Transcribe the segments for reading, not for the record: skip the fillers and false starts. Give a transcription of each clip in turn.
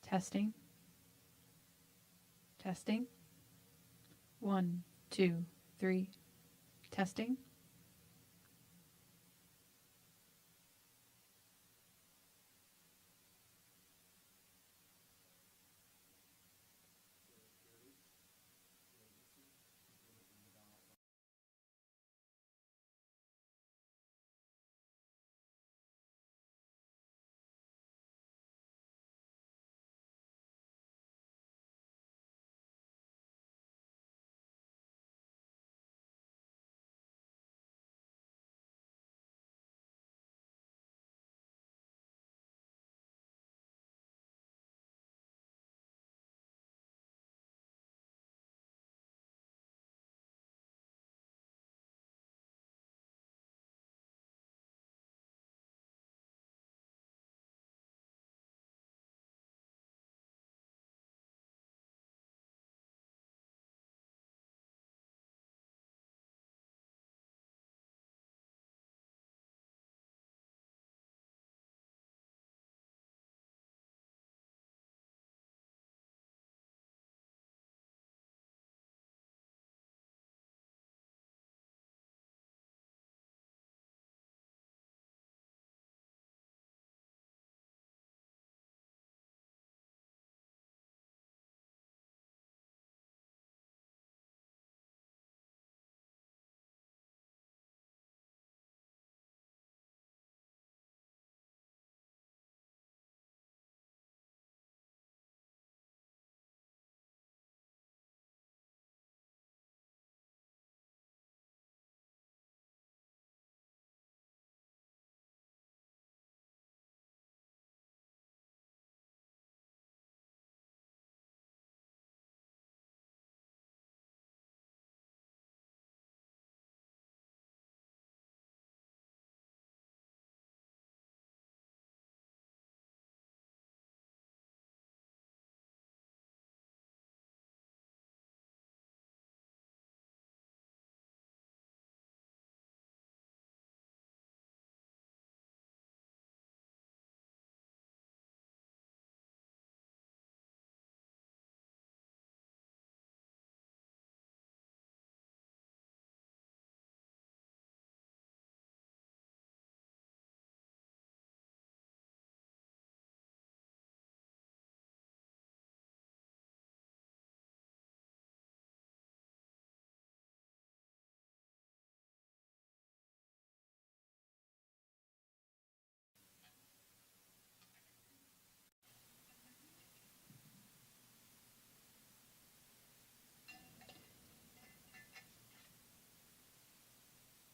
Testing. Testing. 1, 2, 3. Testing.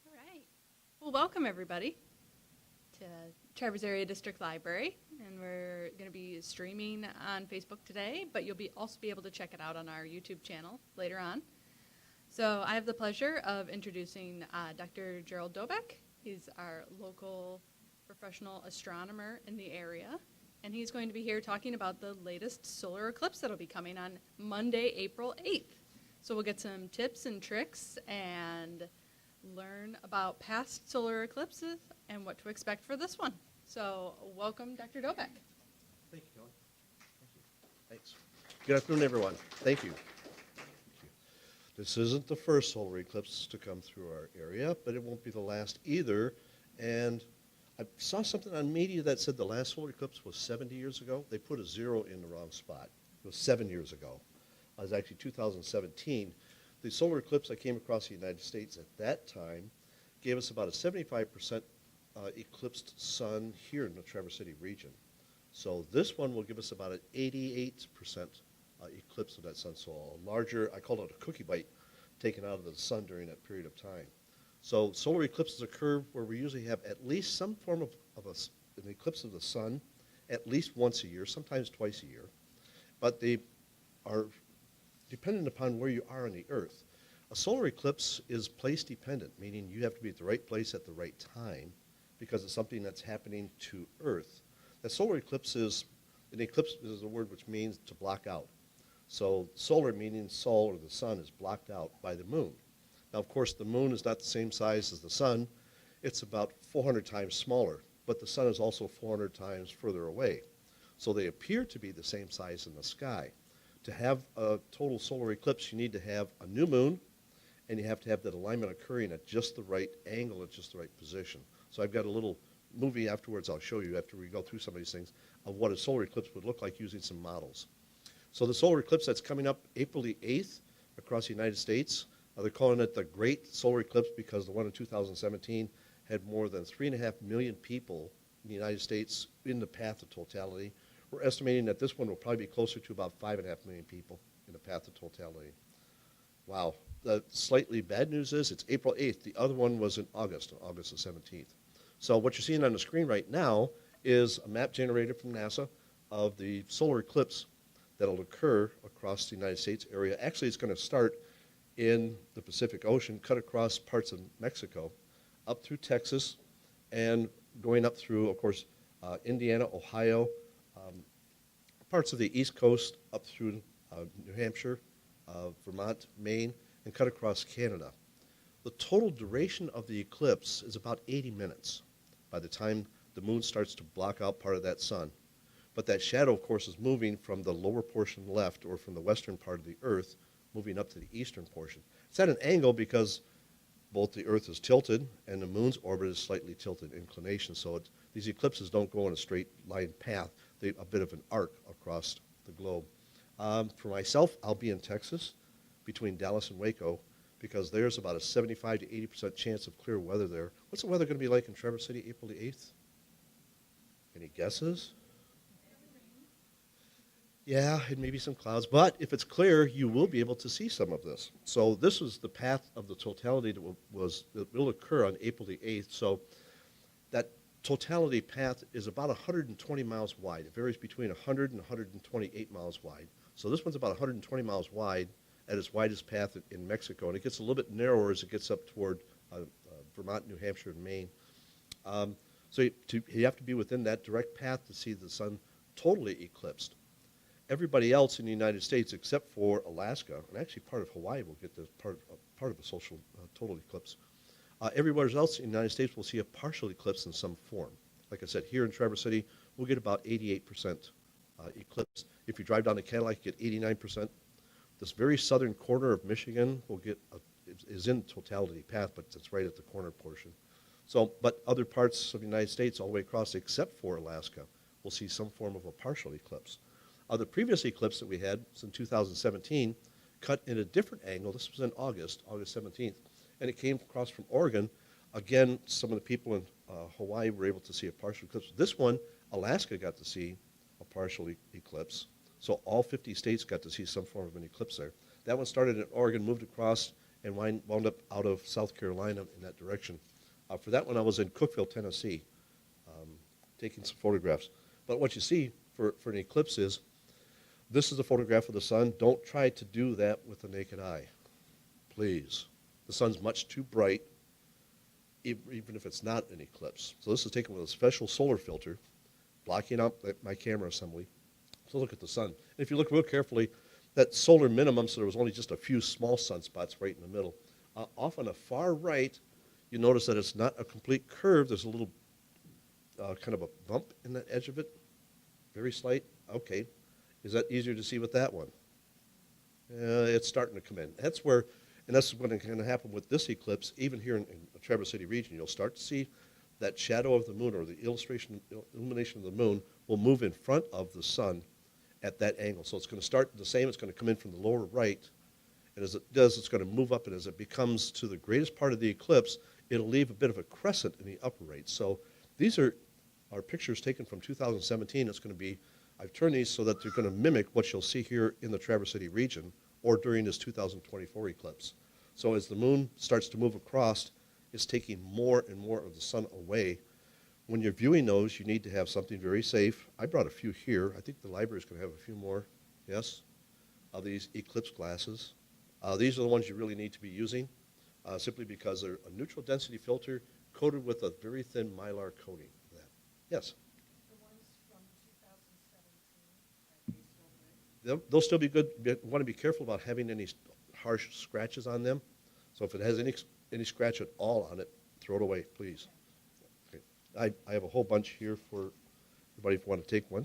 All right. Well, welcome everybody to Traverse Area District Library, and we're going to be streaming on Facebook today, but you'll also be able to check it out on our YouTube channel later on. So I have the pleasure of introducing Dr. Gerald Dobek. He's our local professional astronomer in the area, and he's going to be here talking about the latest solar eclipse that'll be coming on Monday, April 8th. So we'll get some tips and tricks and learn about past solar eclipses and what to expect for this one. So welcome, Dr. Dobek. Thank you, Kelly. Thank you. Thanks. Good afternoon, everyone. Thank you. This isn't the first solar eclipse to come through our area, but it won't be the last either. And I saw something on media that said the last solar eclipse was 70 years ago. They put a 0 in the wrong spot. It was 7 years ago. It was actually 2017. The solar eclipse that came across the United States at that time gave us about a 75% eclipsed sun here in the Traverse City region. So this one will give us about an 88% eclipse of that sun. So a larger, I call it a cookie bite, taken out of the sun during that period of time. So solar eclipses occur where we usually have at least some form of an eclipse of the sun at least once a year, sometimes twice a year. But they are dependent upon where you are on the Earth. A solar eclipse is place dependent, meaning you have to be at the right place at the right time because it's something that's happening to Earth. A solar eclipse is, an eclipse is a word which means to block out. So solar meaning sol or the sun is blocked out by the moon. Now, of course, the moon is not the same size as the sun. It's about 400 times smaller, but the sun is also 400 times further away. So they appear to be the same size in the sky. To have a total solar eclipse, you need to have a new moon, and you have to have that alignment occurring at just the right angle, at just the right position. So I've got a little movie afterwards I'll show you after we go through some of these things of what a solar eclipse would look like using some models. So the solar eclipse that's coming up April the 8th across the United States, they're calling it the Great Solar Eclipse because the one in 2017 had more than 3.5 million people in the United States in the path of totality. We're estimating that this one will probably be closer to about 5.5 million people in the path of totality. Wow. The slightly bad news is it's April 8th. The other one was in August, on August the 17th. So what you're seeing on the screen right now is a map generated from NASA of the solar eclipse that will occur across the United States area. Actually, it's going to start in the Pacific Ocean, cut across parts of Mexico, up through Texas, and going up through, of course, Indiana, Ohio, parts of the East Coast, up through New Hampshire, Vermont, Maine, and cut across Canada. The total duration of the eclipse is about 80 minutes by the time the moon starts to block out part of that sun. But that shadow, of course, is moving from the lower portion left or from the western part of the Earth, moving up to the eastern portion. It's at an angle because both the Earth is tilted and the moon's orbit is slightly tilted inclination. So these eclipses don't go in a straight line path. They're a bit of an arc across the globe. For myself, I'll be in Texas between Dallas and Waco because there's about a 75 to 80% chance of clear weather there. What's the weather going to be like in Traverse City April the 8th? Any guesses? Yeah, and maybe some clouds. But if it's clear, you will be able to see some of this. So this was the path of the totality that will occur on April the 8th. So that totality path is about 120 miles wide. It varies between 100 and 128 miles wide. So this one's about 120 miles wide at its widest path in Mexico. And it gets a little bit narrower as it gets up toward Vermont, New Hampshire, and Maine. So you have to be within that direct path to see the sun totally eclipsed. Everybody else in the United States, except for Alaska, and actually part of Hawaii will get this part of a total eclipse. Everywhere else in the United States will see a partial eclipse in some form. Like I said, here in Traverse City, we'll get about 88% eclipse. If you drive down to Cadillac, you get 89%. This very southern corner of Michigan is in totality path, but it's right at the corner portion. So, but other parts of the United States, all the way across, except for Alaska, will see some form of a partial eclipse. The previous eclipse that we had was in 2017, cut in a different angle. This was in August 17th, and it came across from Oregon. Again, some of the people in Hawaii were able to see a partial eclipse. This one, Alaska got to see a partial eclipse. So all 50 states got to see some form of an eclipse there. That one started in Oregon, moved across, and wound up out of South Carolina in that direction. For that one, I was in Cookeville, Tennessee, taking some photographs. But what you see for an eclipse is, this is a photograph of the sun. Don't try to do that with the naked eye, please. The sun's much too bright, even if it's not an eclipse. So this is taken with a special solar filter, blocking out my camera assembly. So look at the sun. And if you look real carefully, that solar minimum, so there was only just a few small sunspots right in the middle. Off on the far right, you notice that it's not a complete curve. There's a little kind of a bump in the edge of it, very slight. Okay. Is that easier to see with that one? It's starting to come in. That's where, and that's what's going to happen with this eclipse. Even here in the Traverse City region, you'll start to see that shadow of the moon, or the illumination of the moon, will move in front of the sun at that angle. So it's going to start the same. It's going to come in from the lower right, and as it does, it's going to move up, and as it becomes to the greatest part of the eclipse, it'll leave a bit of a crescent in the upper right. So these are pictures taken from 2017. It's going to be, I've turned these so that they're going to mimic what you'll see here in the Traverse City region or during this 2024 eclipse. So as the moon starts to move across, it's taking more and more of the sun away. When you're viewing those, you need to have something very safe. I brought a few here. I think the library is going to have a few more, yes, of these eclipse glasses. These are the ones you really need to be using, simply because they're a neutral density filter coated with a very thin mylar coating. Yes? They'll still be good. You want to be careful about having any harsh scratches on them. So if it has any scratch at all on it, throw it away, please. Okay. I have a whole bunch here for everybody if you want to take one.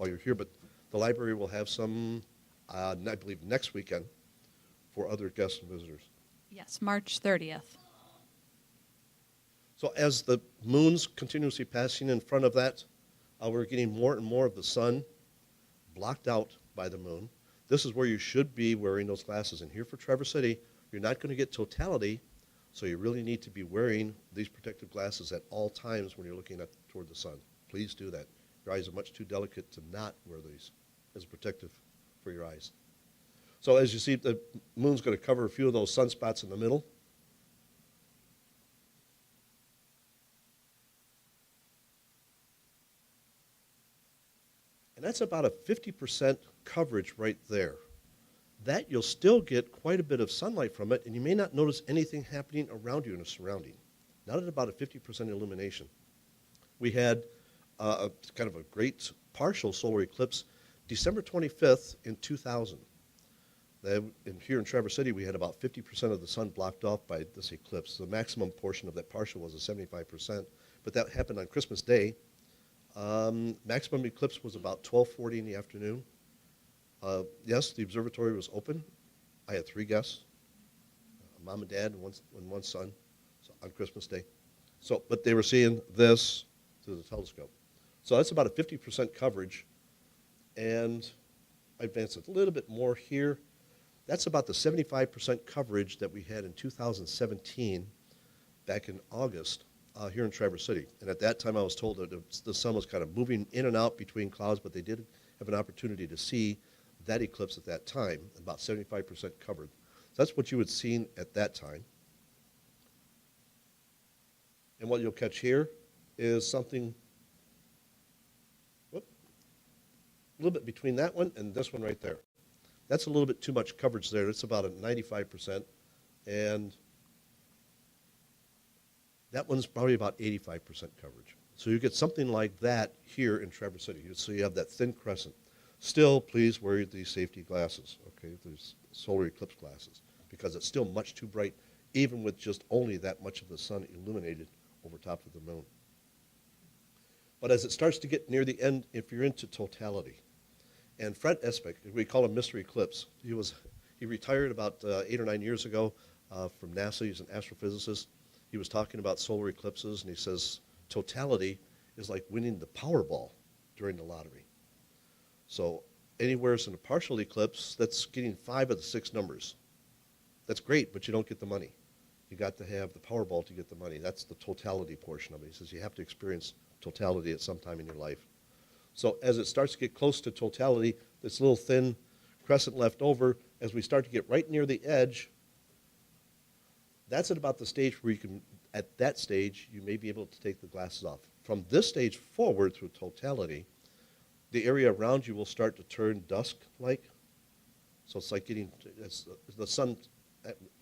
while you're here, but the library will have some, I believe, next weekend for other guests and visitors. Yes, March 30th. So as the moon's continuously passing in front of that, we're getting more and more of the sun blocked out by the moon. This is where you should be wearing those glasses. And here for Traverse City, you're not going to get totality, so you really need to be wearing these protective glasses at all times when you're looking up toward the sun. Please do that. Your eyes are much too delicate to not wear these as protective for your eyes. So as you see, the moon's going to cover a few of those sunspots in the middle. And that's about a 50% coverage right there. That you'll still get quite a bit of sunlight from it, and you may not notice anything happening around you in a surrounding. Not at about a 50% illumination. We had kind of a great partial solar eclipse December 25th in 2000. Here in Traverse City, we had about 50% of the sun blocked off by this eclipse. The maximum portion of that partial was a 75%, but that happened on Christmas Day. Maximum eclipse was about 12:40 in the afternoon. Yes, the observatory was open. I had 3 guests, mom and dad and one son, so on Christmas Day. So, but they were seeing this through the telescope. So that's about a 50% coverage. And I advanced it a little bit more here. That's about the 75% coverage that we had in 2017, back in August, here in Traverse City. And at that time, I was told that the sun was kind of moving in and out between clouds, but they did have an opportunity to see that eclipse at that time, about 75% covered. So that's what you had seen at that time. And what you'll catch here is something a little bit between that one and this one right there. That's a little bit too much coverage there. It's about a 95%. And that one's probably about 85% coverage. So you get something like that here in Traverse City. So you have that thin crescent. Still, please wear these safety glasses, okay, these solar eclipse glasses, because it's still much too bright, even with just only that much of the sun illuminated over top of the moon. But as it starts to get near the end, if you're into totality, and Fred Espek, we call him Mr. Eclipse, he retired about 8 or 9 years ago from NASA. He's an astrophysicist. He was talking about solar eclipses, and he says totality is like winning the Powerball during the lottery. So anywhere in a partial eclipse, that's getting 5 of the 6 numbers. That's great, but you don't get the money. You got to have the Powerball to get the money. That's the totality portion of it. He says you have to experience totality at some time in your life. So as it starts to get close to totality, this little thin crescent left over, as we start to get right near the edge, that's at about the stage where you can, at that stage, you may be able to take the glasses off. From this stage forward through totality, the area around you will start to turn dusk-like. So it's like it's the sun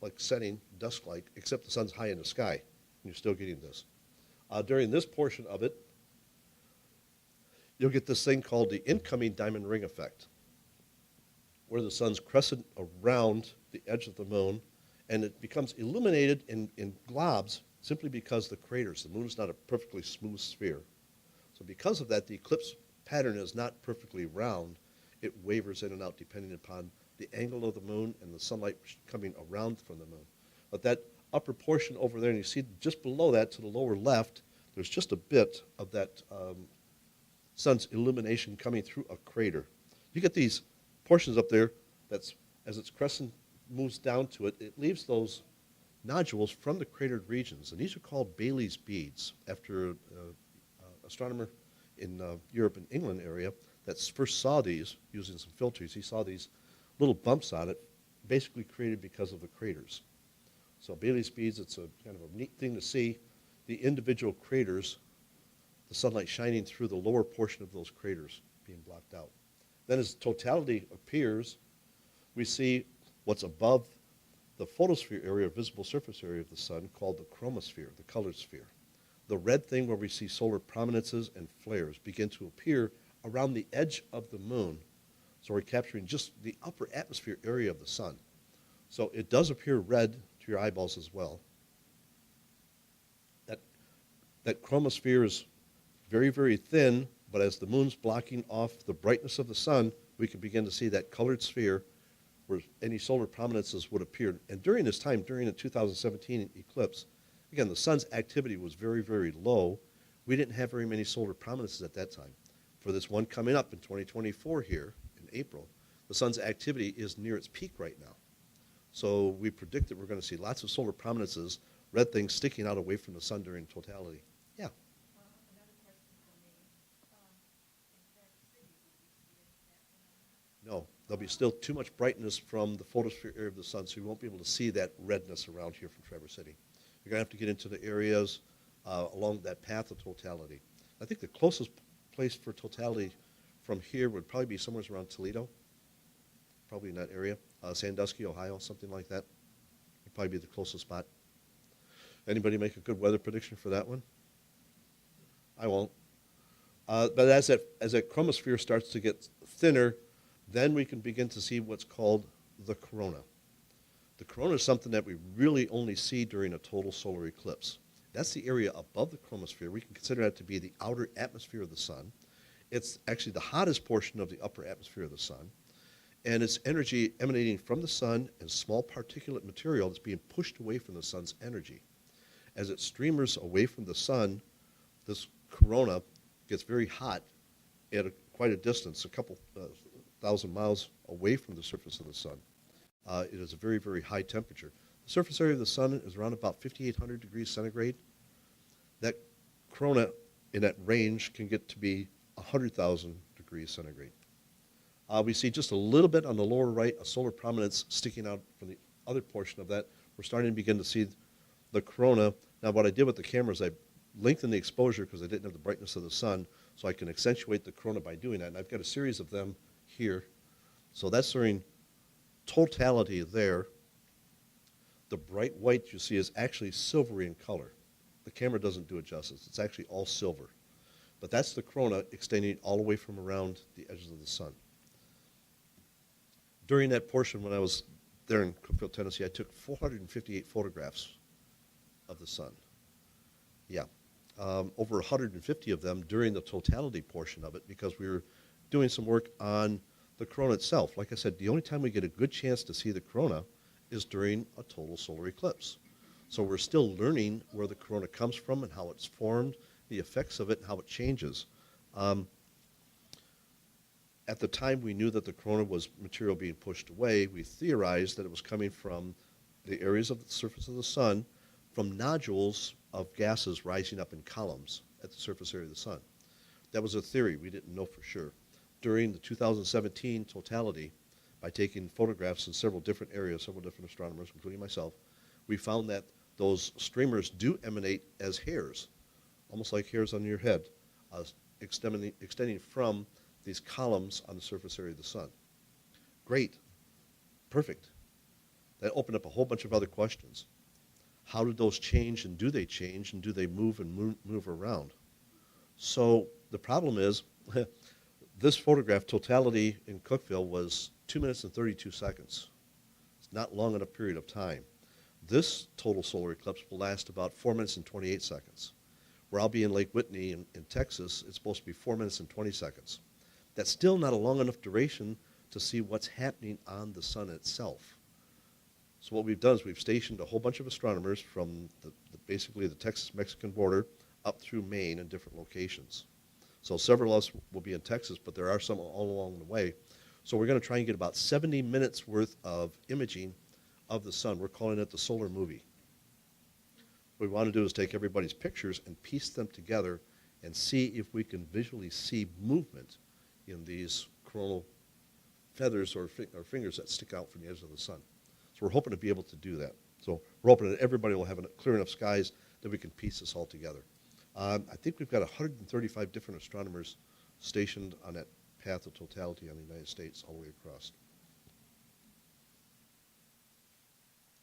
like setting dusk-like, except the sun's high in the sky, and you're still getting this. During this portion of it, you'll get this thing called the incoming diamond ring effect, where the sun's crescent around the edge of the moon, and it becomes illuminated in globs simply because the craters. The moon is not a perfectly smooth sphere. So because of that, the eclipse pattern is not perfectly round. It wavers in and out depending upon the angle of the moon and the sunlight coming around from the moon. But that upper portion over there, and you see just below that to the lower left, there's just a bit of that sun's illumination coming through a crater. You get these portions up there that's, as its crescent moves down to it, it leaves those nodules from the cratered regions. And these are called Bailey's beads, after an astronomer in Europe and England area that first saw these using some filters. He saw these little bumps on it, basically created because of the craters. So Bailey's beads, it's a kind of a neat thing to see the individual craters, the sunlight shining through the lower portion of those craters being blocked out. Then as totality appears, we see what's above the photosphere area, visible surface area of the sun, called the chromosphere, the colored sphere. The red thing where we see solar prominences and flares begin to appear around the edge of the moon. So we're capturing just the upper atmosphere area of the sun. So it does appear red to your eyeballs as well. That chromosphere is very, very thin, But as the moon's blocking off the brightness of the sun, we can begin to see that colored sphere where any solar prominences would appear. And during this time, during the 2017 eclipse, again, the sun's activity was very, very low. We didn't have very many solar prominences at that time. For this one coming up in 2024 here in April, the sun's activity is near its peak right now. So we predict that we're going to see lots of solar prominences, red things sticking out away from the sun during totality. Yeah. Another question for me. In Traverse City, will we see any of that phenomenon? No, there'll be still too much brightness from the photosphere area of the sun, so you won't be able to see that redness around here from Traverse City. You're going to have to get into the areas along that path of totality. I think the closest place for totality from here would probably be somewhere around Toledo, probably in that area. Sandusky, Ohio, something like that. Would probably be the closest spot. Anybody make a good weather prediction for that one? I won't. But as that chromosphere starts to get thinner, then we can begin to see what's called the corona. The corona is something that we really only see during a total solar eclipse. That's the area above the chromosphere. We can consider that to be the outer atmosphere of the sun. It's actually the hottest portion of the upper atmosphere of the sun. And it's energy emanating from the sun and small particulate material that's being pushed away from the sun's energy. As it streamers away from the sun, this corona gets very hot at quite a distance, a couple thousand miles away from the surface of the sun. It is a very, very high temperature. The surface area of the sun is around about 5,800 degrees centigrade. That corona in that range can get to be 100,000 degrees centigrade. We see just a little bit on the lower right, a solar prominence sticking out from the other portion of that. We're starting to begin to see the corona. Now, what I did with the camera is I lengthened the exposure because I didn't have the brightness of the sun, so I can accentuate the corona by doing that. And I've got a series of them here. So that's during totality there. The bright white you see is actually silvery in color. The camera doesn't do it justice. It's actually all silver. But that's the corona extending all the way from around the edges of the sun. During that portion when I was there in Cookeville, Tennessee, I took 458 photographs of the sun. Yeah. Over 150 of them during the totality portion of it because we were doing some work on the corona itself. Like I said, the only time we get a good chance to see the corona is during a total solar eclipse. So we're still learning where the corona comes from and how it's formed, the effects of it, and how it changes. At the time we knew that the corona was material being pushed away, we theorized that it was coming from the areas of the surface of the sun from nodules of gases rising up in columns at the surface area of the sun. That was a theory. We didn't know for sure. During the 2017 totality, by taking photographs in several different areas, several different astronomers, including myself, we found that those streamers do emanate as hairs, almost like hairs on your head, extending from these columns on the surface area of the sun. Great. Perfect. That opened up a whole bunch of other questions. How did those change, and do they change, and do they move and move around? So the problem is, this photograph, totality in Cookeville, was 2 minutes and 32 seconds. It's not long enough period of time. This total solar eclipse will last about 4 minutes and 28 seconds. Where I'll be in Lake Whitney in Texas, it's supposed to be 4 minutes and 20 seconds. That's still not a long enough duration to see what's happening on the sun itself. So what we've done is we've stationed a whole bunch of astronomers from basically the Texas-Mexican border up through Maine in different locations. So several of us will be in Texas, but there are some all along the way. So we're going to try and get about 70 minutes worth of imaging of the sun. We're calling it the solar movie. What we want to do is take everybody's pictures and piece them together and see if we can visually see movement in these coronal feathers or fingers that stick out from the edge of the sun. So we're hoping to be able to do that. So we're hoping that everybody will have clear enough skies that we can piece this all together. I think we've got 135 different astronomers stationed on that path of totality on the United States all the way across.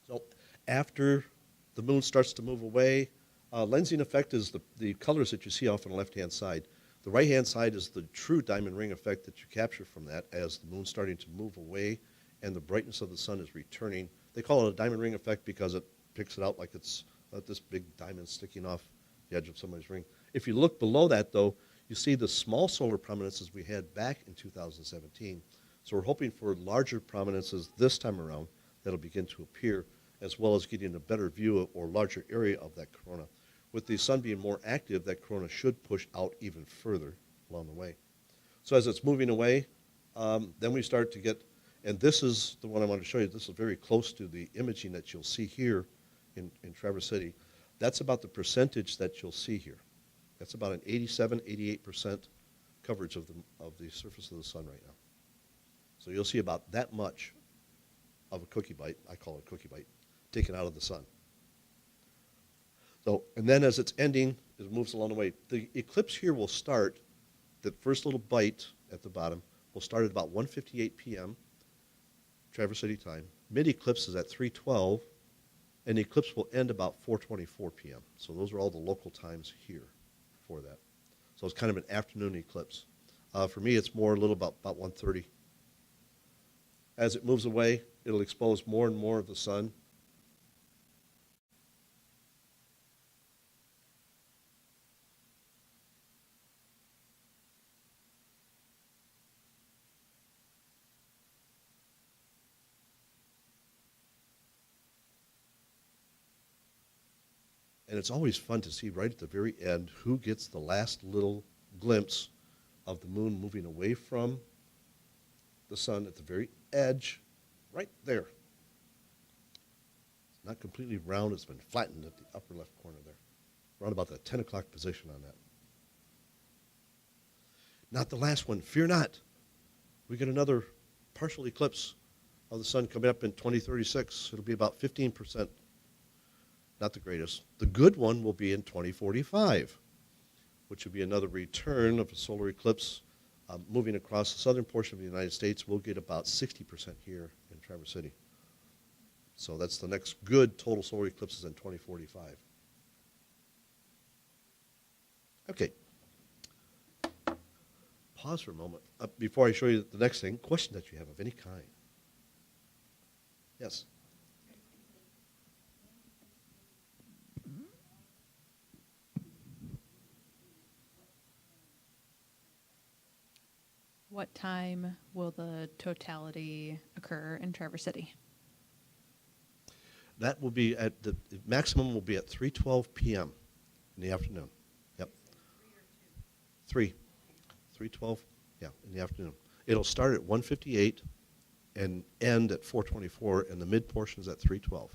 So after the moon starts to move away, lensing effect is the colors that you see off on the left-hand side. The right-hand side is the true diamond ring effect that you capture from that as the moon's starting to move away and the brightness of the sun is returning. They call it a diamond ring effect because it picks it out like it's this big diamond sticking off the edge of somebody's ring. If you look below that, though, You see the small solar prominences we had back in 2017. So we're hoping for larger prominences this time around that'll begin to appear, as well as getting a better view of, or larger area of that corona. With the sun being more active, that corona should push out even further along the way. So as it's moving away, then we start to get, and this is the one I want to show you. This is very close to the imaging that you'll see here in Traverse City. That's about the percentage that you'll see here. That's about an 87, 88% coverage of the surface of the sun right now. So you'll see about that much of a cookie bite, I call it a cookie bite, taken out of the sun. So, and then as it's ending, it moves along the way. The eclipse here will start, the first little bite at the bottom will start at about 1:58 p.m. Traverse City time. Mid-eclipse is at 3:12, and the eclipse will end about 4:24 p.m. So those are all the local times here for that. So it's kind of an afternoon eclipse. For me, it's more a little about 1:30. As it moves away, it'll expose more and more of the sun. And it's always fun to see right at the very end who gets the last little glimpse of the moon moving away from the sun at the very edge, right there. It's not completely round, it's been flattened at the upper left corner there. Around about the 10 o'clock position on that. Not the last one, fear not. We get another partial eclipse of the sun coming up in 2036. It'll be about 15%. Not the greatest. The good one will be in 2045, which will be another return of a solar eclipse moving across the southern portion of the United States. We'll get about 60% here in Traverse City. So that's the next good total solar eclipses in 2045. Okay. Pause for a moment before I show you the next thing. Question that you have of any kind. Yes? What time will the totality occur in Traverse City? That will be at the maximum will be at 3:12 p.m. in the afternoon. Yep. 3. 3:12, yeah, in the afternoon. It'll start at 1:58 and end at 4:24, and the mid portion is at 3:12.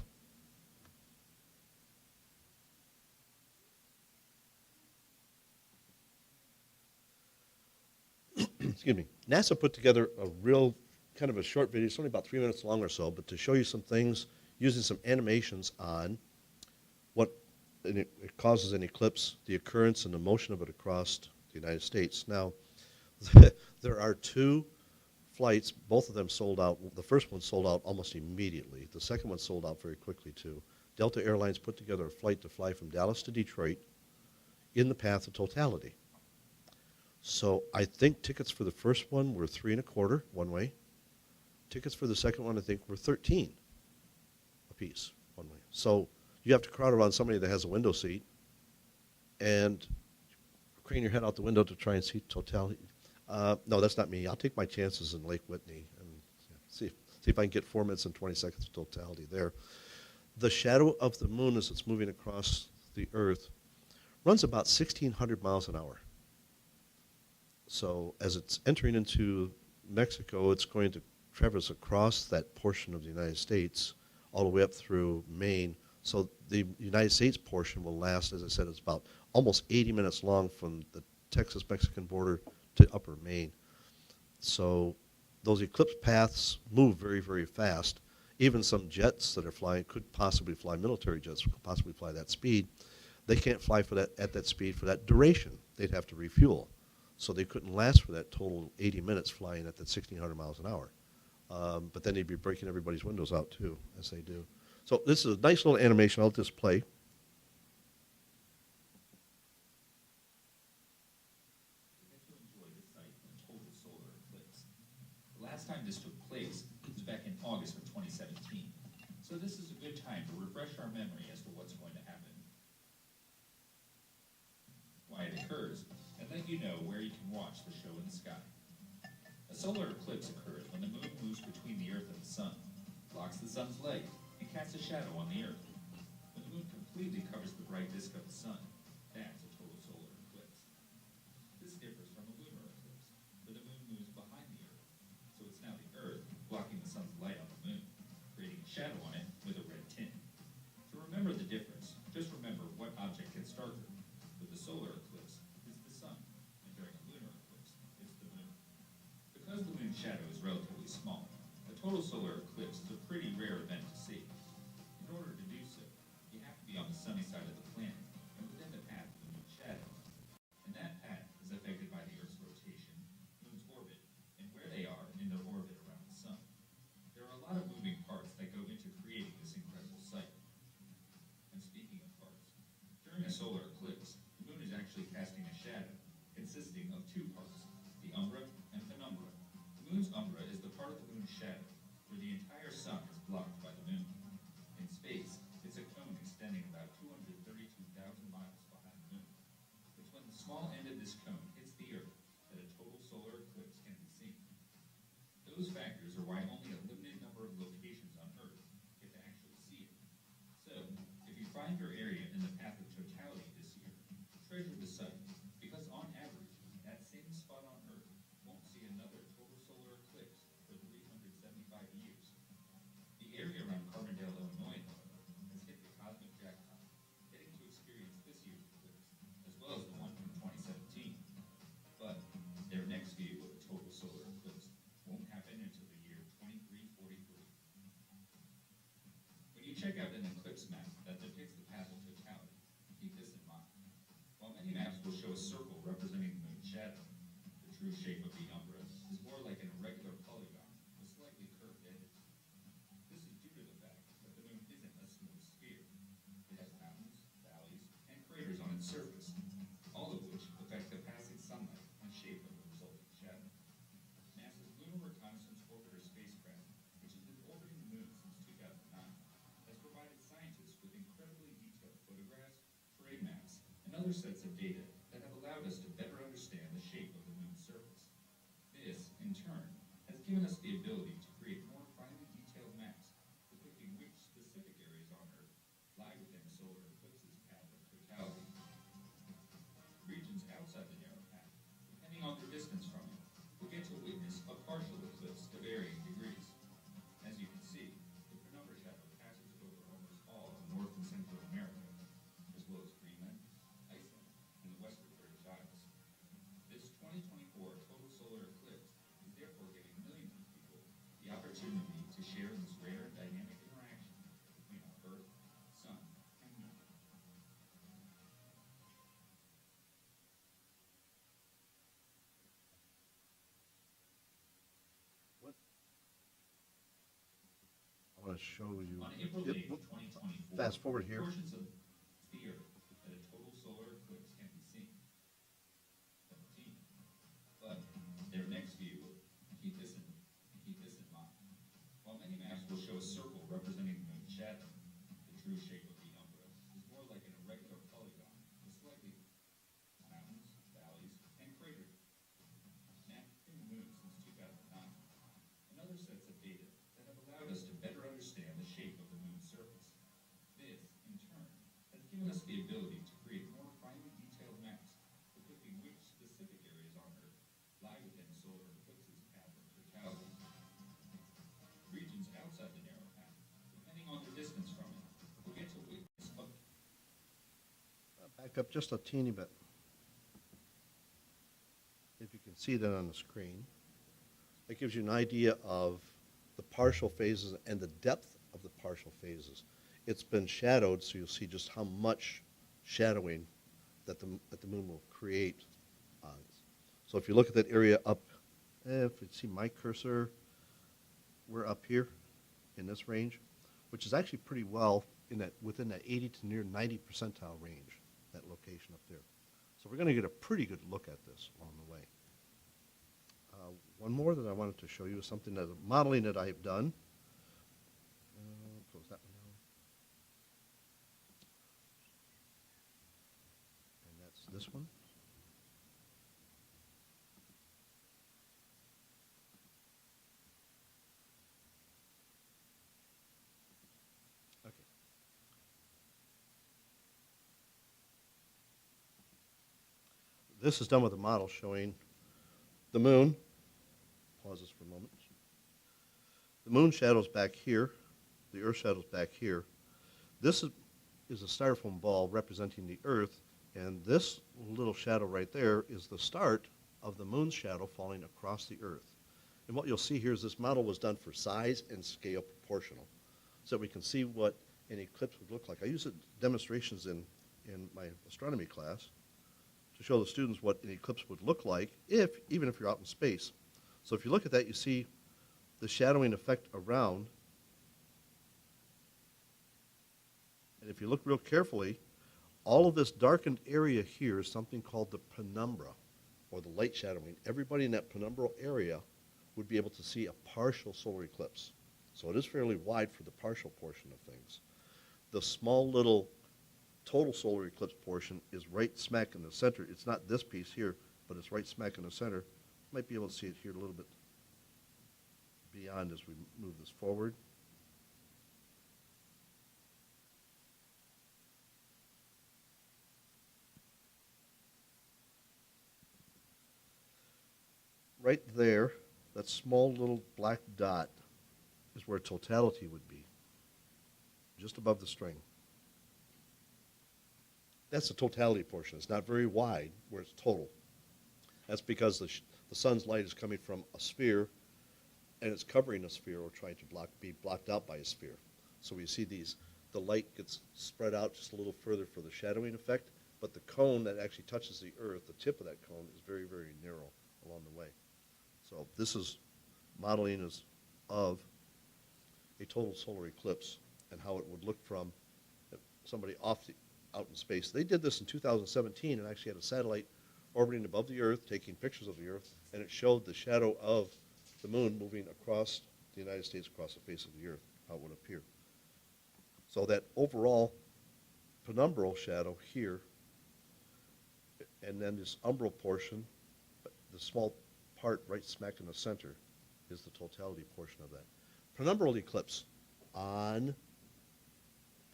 Excuse me. NASA put together a real kind of a short video. It's only about 3 minutes long or so, but to show you some things using some animations on what it causes an eclipse, the occurrence and the motion of it across the United States. Now, there are 2 flights, both of them sold out. The first one sold out almost immediately. The second one sold out very quickly, too. Delta Airlines put together a flight to fly from Dallas to Detroit in the path of totality. So I think tickets for the first one were $3.25 one way. Tickets for the second one, I think, were $13 a piece one way. So you have to crowd around somebody that has a window seat and crane your head out the window to try and see totality. No, that's not me. I'll take my chances in Lake Whitney and see if I can get 4 minutes and 20 seconds of totality there. The shadow of the moon as it's moving across the Earth runs about 1,600 miles an hour. So as it's entering into Mexico, it's going to traverse across that portion of the United States all the way up through Maine. So the United States portion will last, as I said, it's about almost 80 minutes long from the Texas-Mexican border to upper Maine. So those eclipse paths move very, very fast. Even some jets that are flying could possibly fly, military jets could possibly fly that speed. They can't fly for that at that speed for that duration. They'd have to refuel. So they couldn't last for that total 80 minutes flying at that 1,600 miles an hour. But then they'd be breaking everybody's windows out too, as they do. So this is a nice little animation I'll just play. The last time this took place was back in August of 2017. So this is a good time to refresh our memory as to what's going to happen, why it occurs, and then give you know where you can watch the show in the sky. A solar eclipse occurs when the moon moves between the Earth and the sun, blocks the sun's light, and casts a shadow on the Earth. When the moon completely covers the bright disk of the sun, that's a total solar eclipse. This differs from a lunar eclipse, where the moon moves behind the Earth, so it's now the Earth blocking the sun's light on the moon, creating a shadow on it with a red tint. To remember the difference, just remember what object gets darker. With the solar eclipse, it's the sun, and during a lunar eclipse, it's the moon. Because the moon's shadow is relatively small, a total solar eclipse is a pretty rare event to see. In order to do so, you have to be on the sunny side of the planet and within the path of the moon's shadow. And that path is affected by the Earth's rotation, moon's orbit, and where they are in their orbit around the sun. There are a lot of moving parts that go into creating this incredible sight. And speaking of parts, during a solar eclipse, the moon is actually casting a shadow consisting of two parts, the umbra and penumbra. The moon's umbra is the part of the moon's shadow where the entire sun is blocked by the moon. In space, it's a cone extending about 232,000 miles behind the moon. It's when the small end of this cone hits the Earth that a total solar eclipse can be seen. Those factors are why only a limited number of locations on Earth get to actually see it. So, if you find your area in the path of totality this year, treasure the sight, because on average, that same spot on Earth won't see another total solar eclipse for 375 years. The area around Carbondale, Illinois, however, has hit the cosmic jackpot, getting to experience this year's eclipse, as well as the one from 2017. But their next view of a total solar eclipse won't happen until the year 2343. When you check out an eclipse map that depicts the path of totality, keep this in mind. While many maps will show a circle representing the moon's shadow, the true shape of the umbra is more like an irregular polygon with slightly curved edges. This is due to the fact that the moon isn't a smooth sphere. It has mountains, valleys, and craters on its surface, all of which affect the passing sunlight and shape of the resulting shadow. NASA's Lunar Reconnaissance Orbiter spacecraft, which has been orbiting the moon since 2009, has provided scientists with incredibly detailed photographs, terrain maps, and other sets of data that have allowed us to better understand the shape of the moon's surface. This, in turn, has given us the ability to create more finely detailed maps depicting which specific areas on Earth lie within a solar eclipse's path of totality. Regions outside the narrow path, depending on their distance from it, will get to witness a partial eclipse to varying degrees. As you can see, the penumbra shadow passes over almost all of North and Central America, as well as Greenland, Iceland, and the western British Isles. This 2024 total solar eclipse is therefore giving millions of people the opportunity to share in this rare and dynamic interaction between our Earth, Sun, and Moon. What? I want to show you. On April Yep, 8th, whoop. 2024, Fast forward here. portions of the Earth that a total solar eclipse can be seen. 17. But their next view, keep this in mind. While many maps will show a circle representing the moon's shadow, the true shape of the umbra is more like an irregular polygon with slightly mountains, valleys, and craters. Mapping the moon since 2009, and other sets of data that have allowed us to better understand the shape of the moon's surface. This, in turn, has given us the ability to create more finely detailed maps depicting which specific areas on Earth lie within a solar eclipse's path of totality. Regions outside the narrow path, depending on their distance from it, will get to witness a Back up just a teeny bit. If you can see that on the screen, that gives you an idea of the partial phases and the depth of the partial phases. It's been shadowed, so you'll see just how much shadowing that the moon will create. So if you look at that area up, if you see my cursor, we're up here in this range, which is actually pretty well within that 80 to near 90 percentile range, that location up there. So we're going to get a pretty good look at this along the way. One more that I wanted to show you is something that modeling that I've done. Close that one down. And that's this one. This is done with a model showing the moon. Pause this for a moment. The moon shadow's back here. The Earth shadow's back here. This is a styrofoam ball representing the Earth, and this little shadow right there is the start of the moon's shadow falling across the Earth. And what you'll see here is this model was done for size and scale proportional, so that we can see what an eclipse would look like. I use it demonstrations in my astronomy class to show the students what an eclipse would look like even if you're out in space. So if you look at that, you see the shadowing effect around. And if you look real carefully, all of this darkened area here is something called the penumbra, or the light shadowing. Everybody in that penumbral area would be able to see a partial solar eclipse. So it is fairly wide for the partial portion of things. The small little total solar eclipse portion is right smack in the center. It's not this piece here, but it's right smack in the center. You might be able to see it here a little bit beyond as we move this forward. Right there, that small little black dot is where totality would be, just above the string. That's the totality portion. It's not very wide where it's total. That's because the sun's light is coming from a sphere, and it's covering a sphere or trying to be blocked out by a sphere. So we see the light gets spread out just a little further for the shadowing effect, but the cone that actually touches the Earth, the tip of that cone, is very, very narrow along the way. So this is modeling of a total solar eclipse and how it would look from somebody out in space. They did this in 2017 and actually had a satellite orbiting above the Earth, taking pictures of the Earth, and it showed the shadow of the moon moving across the United States, across the face of the Earth, how it would appear. So that overall penumbral shadow here, and then this umbral portion, the small part right smack in the center, is the totality portion of that. Penumbral eclipse on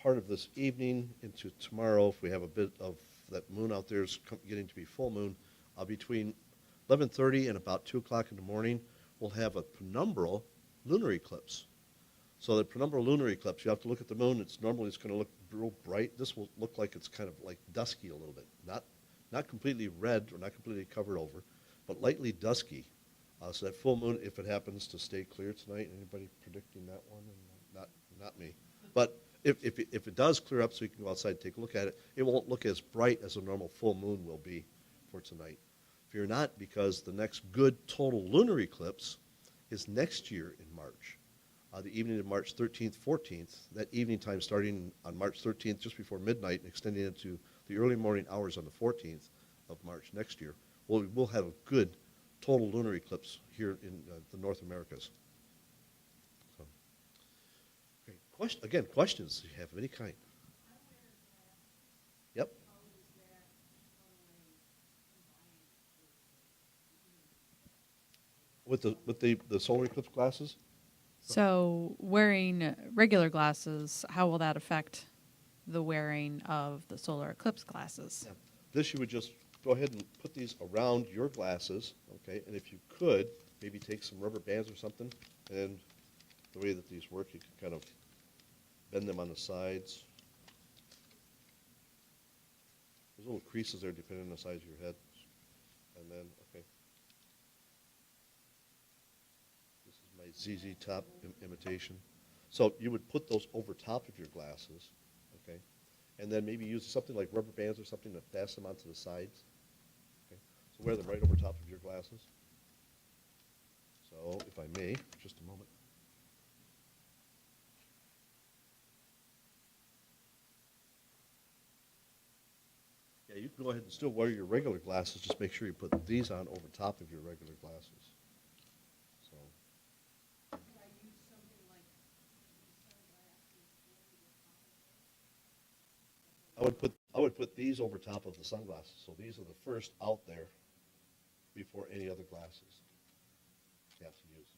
part of this evening into tomorrow, if we have a bit of that moon out there is getting to be full moon, between 11:30 and about 2 o'clock in the morning, we'll have a penumbral lunar eclipse. So the penumbral lunar eclipse, you have to look at the moon. It's going to look real bright. This will look like it's kind of like dusky a little bit, not completely red or not completely covered over, but lightly dusky. So that full moon, if it happens to stay clear tonight, anybody predicting that one? Not me. But if it does clear up so you can go outside and take a look at it, it won't look as bright as a normal full moon will be for tonight. Fear not, because the next good total lunar eclipse is next year in March. The evening of March 13th, 14th, that evening time starting on March 13th, just before midnight, and extending into the early morning hours on the 14th of March next year. We'll have a good total lunar eclipse here in the North Americas. So, great. Questions you have of any kind? Yep. With the solar eclipse glasses? So wearing regular glasses, how will that affect the wearing of the solar eclipse glasses? Yeah. This you would just go ahead and put these around your glasses, okay? And if you could, maybe take some rubber bands or something, and the way that these work, you can kind of bend them on the sides. There's little creases there depending on the size of your head. And then, okay. This is my ZZ Top imitation. So you would put those over top of your glasses, okay? And then maybe use something like rubber bands or something to fasten them onto the sides. Okay? So wear them right over top of your glasses. So if I may, for just a moment. Yeah, you can go ahead and still wear your regular glasses. Just make sure you put these on over top of your regular glasses. So. Could I use something like sunglasses over the top of it? I would put these over top of the sunglasses. So these are the first out there before any other glasses you have to use.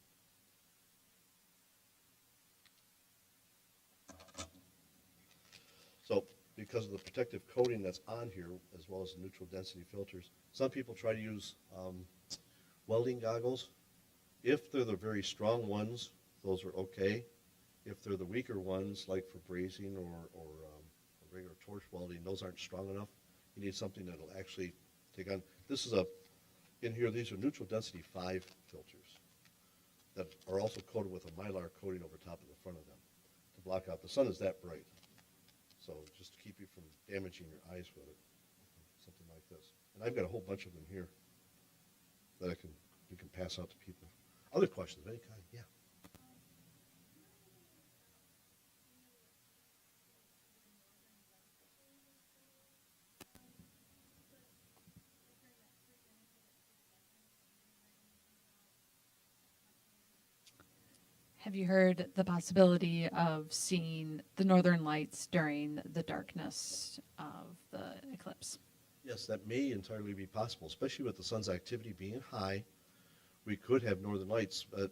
So because of the protective coating that's on here, as well as the neutral density filters. Some people try to use welding goggles. If they're the very strong ones, those are okay. If they're the weaker ones, like for brazing or regular torch welding, those aren't strong enough. You need something that'll actually take on. This is in here, these are neutral density 5 filters that are also coated with a mylar coating over top of the front of them to block out. The sun is that bright. So just to keep you from damaging your eyes with it, something like this. And I've got a whole bunch of them here that we can pass out to people. Other questions of any kind? Yeah. Have you heard the possibility of seeing the northern lights during the darkness of the eclipse? Yes, that may entirely be possible, especially with the sun's activity being high. We could have northern lights, but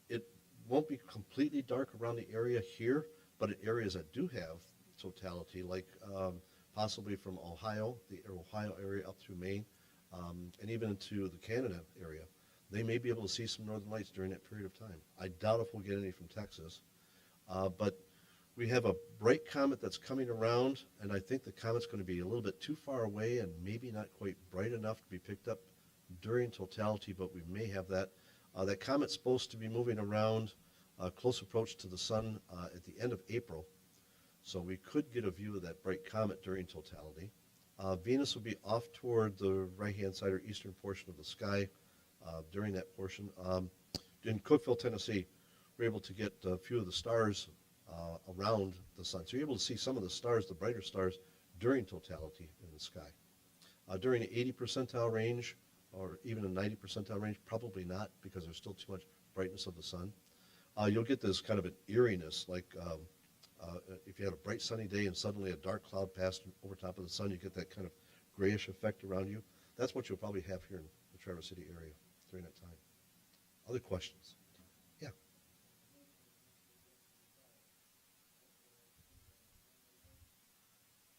it won't be completely dark around the area here, but in areas that do have totality, like possibly from Ohio, the Ohio area up through Maine, and even into the Canada area, they may be able to see some northern lights during that period of time. I doubt if we'll get any from Texas, but we have a bright comet that's coming around, and I think the comet's going to be a little bit too far away and maybe not quite bright enough to be picked up during totality, but we may have that. That comet's supposed to be moving around close approach to the sun at the end of April, so we could get a view of that bright comet during totality. Venus will be off toward the right-hand side or eastern portion of the sky during that portion. In Cookeville, Tennessee, we're able to get a few of the stars around the sun. So you're able to see some of the stars, the brighter stars, during totality in the sky. During the 80 percentile range, or even a 90 percentile range, probably not, because there's still too much brightness of the sun. You'll get this kind of an eeriness, like if you had a bright sunny day and suddenly a dark cloud passed over top of the sun, you get that kind of grayish effect around you. That's what you'll probably have here in the Traverse City area during that time. Other questions? Yeah.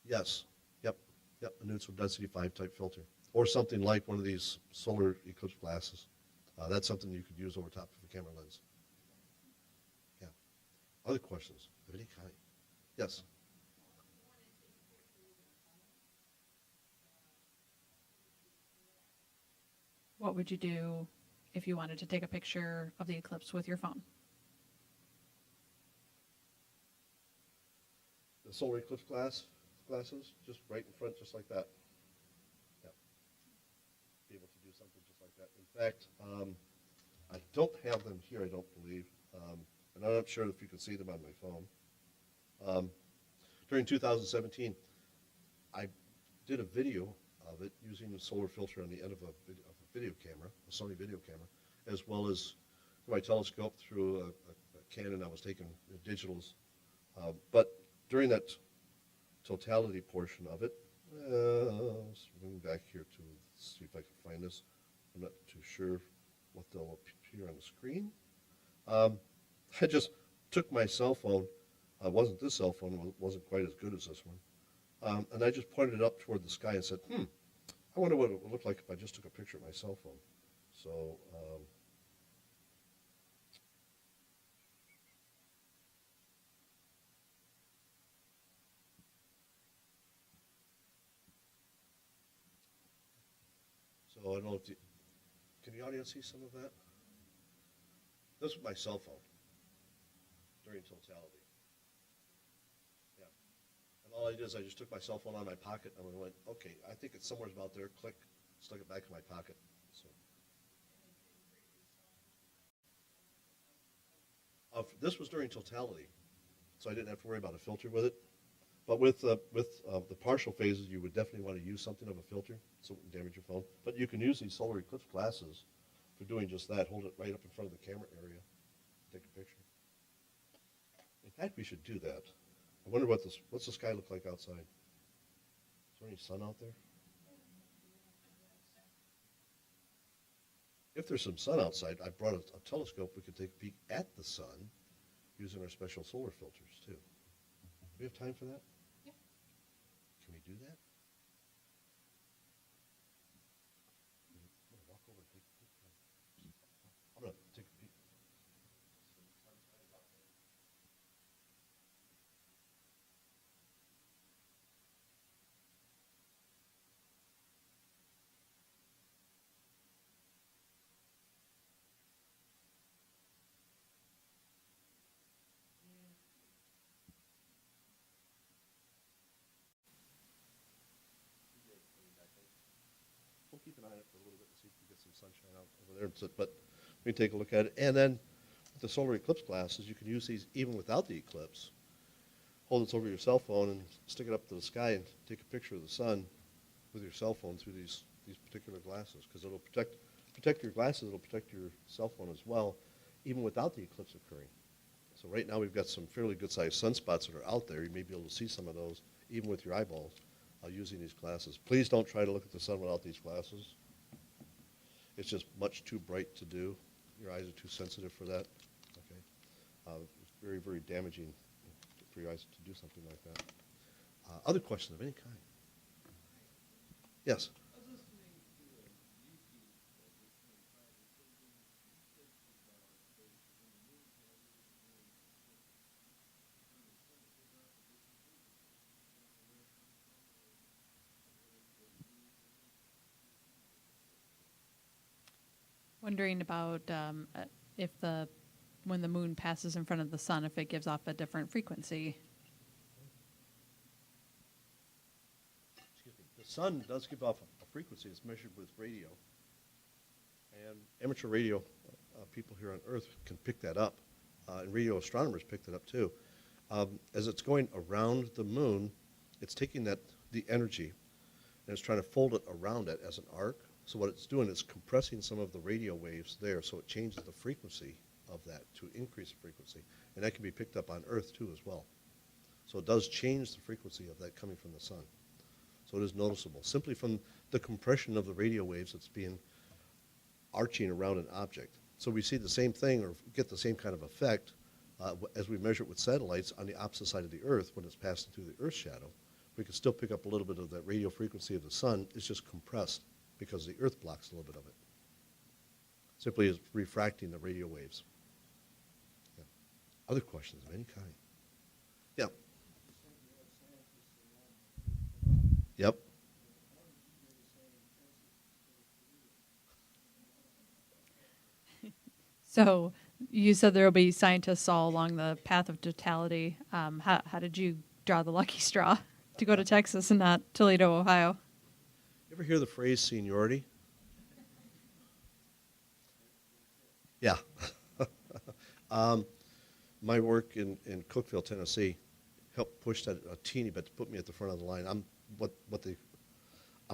Yes. Yep. A neutral density 5 type filter, or something like one of these solar eclipse glasses. That's something you could use over top of a camera lens. Yeah. Other questions of any kind? Yes. What would you do if you wanted to take a picture of the eclipse with your phone? The solar eclipse glasses, just right in front, just like that. Yeah. Be able to do something just like that. In fact, I don't have them here, I don't believe. And I'm not sure if you can see them on my phone. During 2017, I did a video of it using a solar filter on the end of a video camera, a Sony video camera, as well as my telescope through a Canon. I was taking digitals. But during that totality portion of it, let's bring back here to see if I can find this. I'm not too sure what they'll appear on the screen. I just took my cell phone. This cell phone wasn't quite as good as this one. And I just pointed it up toward the sky and said, I wonder what it would look like if I just took a picture of my cell phone. So, I don't know if can the audience see some of that? This was my cell phone during totality. Yeah. And all I did is I just took my cell phone out of my pocket and I went, okay, I think it's somewhere about there, click, stuck it back in my pocket. So. This was during totality, so I didn't have to worry about a filter with it. But with the partial phases, you would definitely want to use something of a filter so it wouldn't damage your phone. But you can use these solar eclipse glasses for doing just that. Hold it right up in front of the camera area, take a picture. In fact, we should do that. I wonder what's the sky look like outside? Is there any sun out there? If there's some sun outside, I brought a telescope. We could take a peek at the sun using our special solar filters too. Do we have time for that? Yeah. do that? I'm gonna walk over and take a peek. I'm gonna take a peek. We'll keep an eye on it for a little bit and see if we get some sunshine out over there. But we can take a look at it. And then with the solar eclipse glasses, you can use these even without the eclipse. Hold this over your cell phone and stick it up to the sky and take a picture of the sun with your cell phone through these particular glasses, because it'll protect your glasses. It'll protect your cell phone as well, even without the eclipse occurring. So right now we've got some fairly good-sized sunspots that are out there. You may be able to see some of those even with your eyeballs using these glasses. Please don't try to look at the sun without these glasses. It's just much too bright to do. Your eyes are too sensitive for that. Okay, it's very, very damaging for your eyes to do something like that. Other questions of any kind? Yes. I was listening to YouTube this morning prior to thinking tips about the moon phases and when the sun is about to disappear. Where it comes from or where the moon is. Wondering about if when the moon passes in front of the sun, if it gives off a different frequency. Excuse me. The sun does give off a frequency. It's measured with radio. And amateur radio people here on Earth can pick that up. And radio astronomers pick that up too. As it's going around the moon, it's taking the energy and it's trying to fold it around it as an arc. So what it's doing is compressing some of the radio waves there, so it changes the frequency of that to increase the frequency. And that can be picked up on Earth too as well. So it does change the frequency of that coming from the sun. So it is noticeable. Simply from the compression of the radio waves that's being arching around an object. So we see the same thing or get the same kind of effect as we measure it with satellites on the opposite side of the Earth when it's passing through the Earth's shadow. We can still pick up a little bit of that radio frequency of the sun. It's just compressed because the Earth blocks a little bit of it. Simply is refracting the radio waves. Yeah. Other questions of any kind? Yeah. Yep. So you said there will be scientists all along the path of totality. How did you draw the lucky straw to go to Texas and not Toledo, Ohio? You ever hear the phrase seniority? Yeah. My work in Cookeville, Tennessee, helped push that a teeny bit to put me at the front of the line. I'm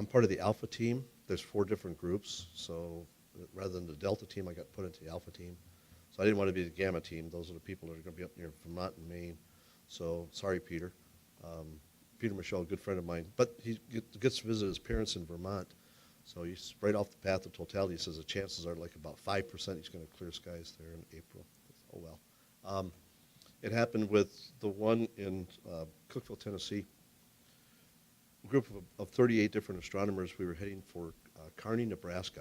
part of the Alpha team. There's 4 different groups, so rather than the Delta team, I got put into the Alpha team. So I didn't want to be the Gamma team. Those are the people that are going to be up near Vermont and Maine. So sorry, Peter. Peter Michelle, a good friend of mine, but he gets to visit his parents in Vermont. So he's right off the path of totality. He says the chances are like about 5% he's going to clear skies there in April. Oh, well. It happened with the one in Cookeville, Tennessee. A group of 38 different astronomers. We were heading for Kearney, Nebraska.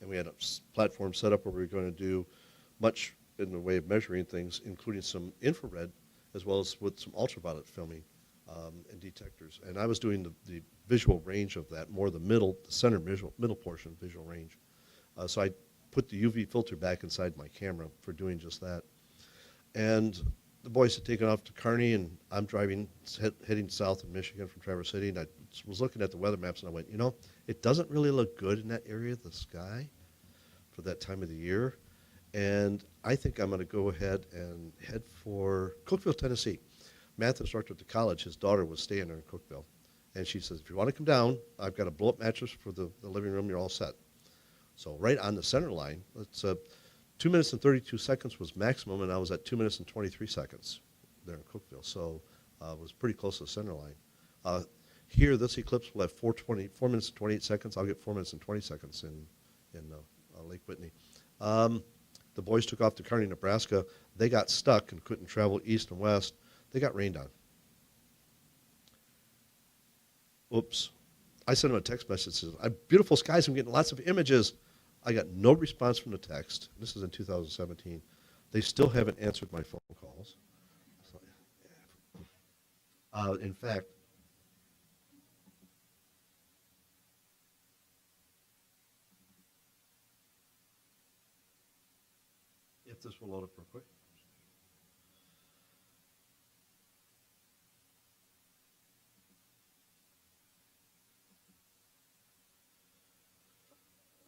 And we had a platform set up where we were going to do much in the way of measuring things, including some infrared, as well as with some ultraviolet filming and detectors. And I was doing the visual range of that, more the center middle portion visual range. So I put the UV filter back inside my camera for doing just that. And the boys had taken off to Kearney, and I'm driving, heading south of Michigan from Traverse City, and I was looking at the weather maps, and I went, it doesn't really look good in that area of the sky for that time of the year. And I think I'm going to go ahead and head for Cookeville, Tennessee. Math instructor at the college, his daughter was staying there in Cookeville. And she says, if you want to come down, I've got a blow-up mattress for the living room, you're all set. So right on the center line, it's 2 minutes and 32 seconds was maximum, and I was at 2 minutes and 23 seconds there in Cookeville. So it was pretty close to the center line. Here, this eclipse will have 4 minutes and 28 seconds. I'll get 4 minutes and 20 seconds in Lake Whitney. The boys took off to Kearney, Nebraska. They got stuck and couldn't travel east and west. They got rained on. oops. I sent him a text message that says, beautiful skies, I'm getting lots of images. I got no response from the text. This is in 2017. They still haven't answered my phone calls. So, in fact, if this will load up real quick.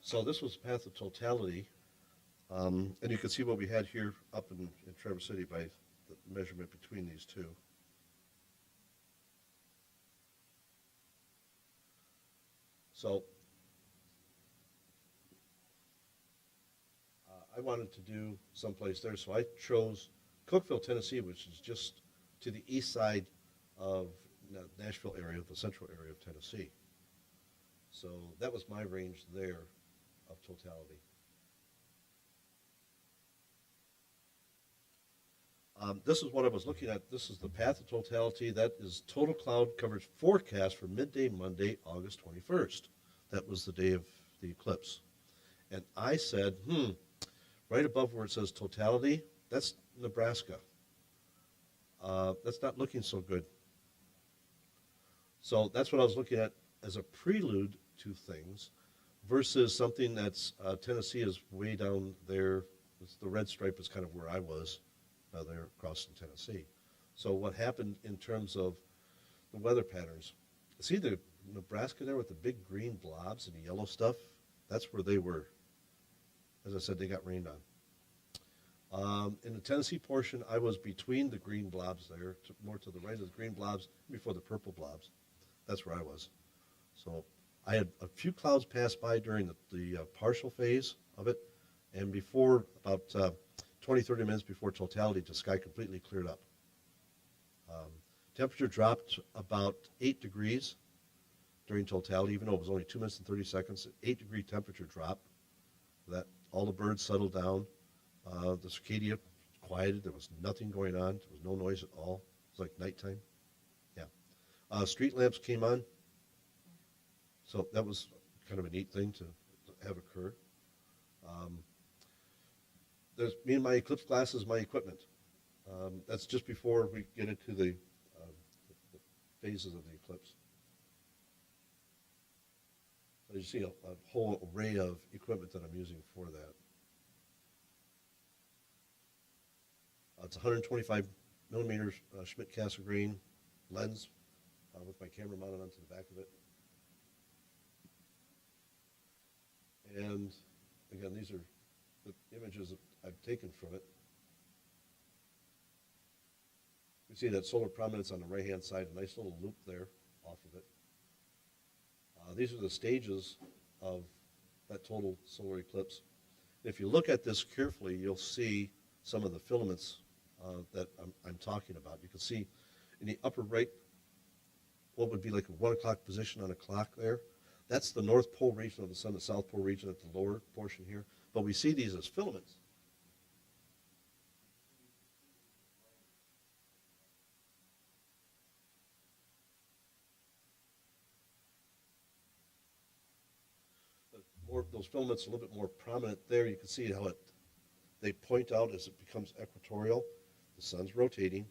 So this was path of totality, and you can see what we had here up in Traverse City by the measurement between these two. So I wanted to do someplace there, so I chose Cookeville, Tennessee, which is just to the east side of the Nashville area, the central area of Tennessee. So that was my range there of totality. This is what I was looking at. This is the path of totality. That is total cloud coverage forecast for midday Monday, August 21st. That was the day of the eclipse. And I said, right above where it says totality, that's Nebraska. That's not looking so good. So that's what I was looking at as a prelude to things versus something that's, Tennessee is way down there. The red stripe is kind of where I was, there across in Tennessee. So what happened in terms of the weather patterns, see the Nebraska there with the big green blobs and the yellow stuff? That's where they were. As I said, they got rained on. In the Tennessee portion, I was between the green blobs there, more to the right of the green blobs, before the purple blobs. That's where I was. So I had a few clouds pass by during the partial phase of it, and before, about 20, 30 minutes before totality, the sky completely cleared up. Temperature dropped about 8 degrees during totality, even though it was only 2 minutes and 30 seconds. 8-degree temperature drop. That all the birds settled down. The circadia quieted. There was nothing going on. There was no noise at all. It was like nighttime. Yeah. Street lamps came on. So that was kind of a neat thing to have occur. There's me and my eclipse glasses, my equipment. That's just before we get into the phases of the eclipse. So you see a whole array of equipment that I'm using for that. It's 125 millimeters Schmidt-Cassegrain lens with my camera mounted onto the back of it. And again, these are the images that I've taken from it. You see that solar prominence on the right-hand side, a nice little loop there off of it. These are the stages of that total solar eclipse. If you look at this carefully, you'll see some of the filaments that I'm talking about. You can see in the upper right what would be like a 1 o'clock position on a clock there. That's the North Pole region of the sun, the South Pole region at the lower portion here. But we see these as filaments. Those filaments a little bit more prominent there. You can see how they point out as it becomes equatorial. The sun's rotating.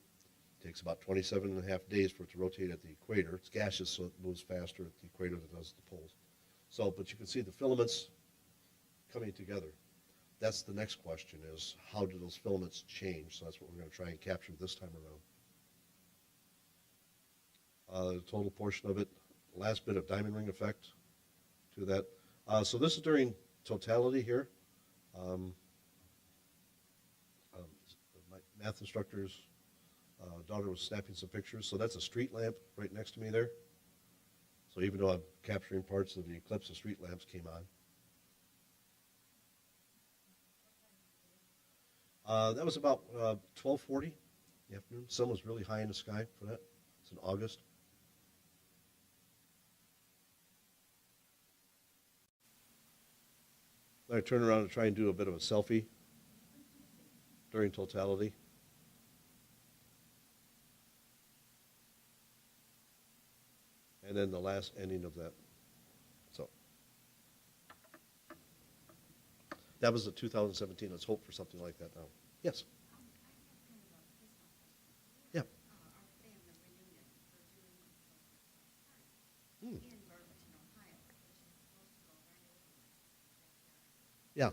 It takes about 27 and a half days for it to rotate at the equator. It's gaseous, so it moves faster at the equator than it does at the poles. So, but you can see the filaments coming together. That's the next question is, how do those filaments change? So that's what we're going to try and capture this time around. The total portion of it, last bit of diamond ring effect to that. So this is during totality here. My math instructor's daughter was snapping some pictures. So that's a street lamp right next to me there. So even though I'm capturing parts of the eclipse, the street lamps came on. That was about 12:40 in the afternoon. Sun was really high in the sky for that. It's in August. Then I turn around and try and do a bit of a selfie during totality. And then the last ending of that. So that was the 2017. Let's hope for something like that now. Yes. Yeah. Hmm. Yeah.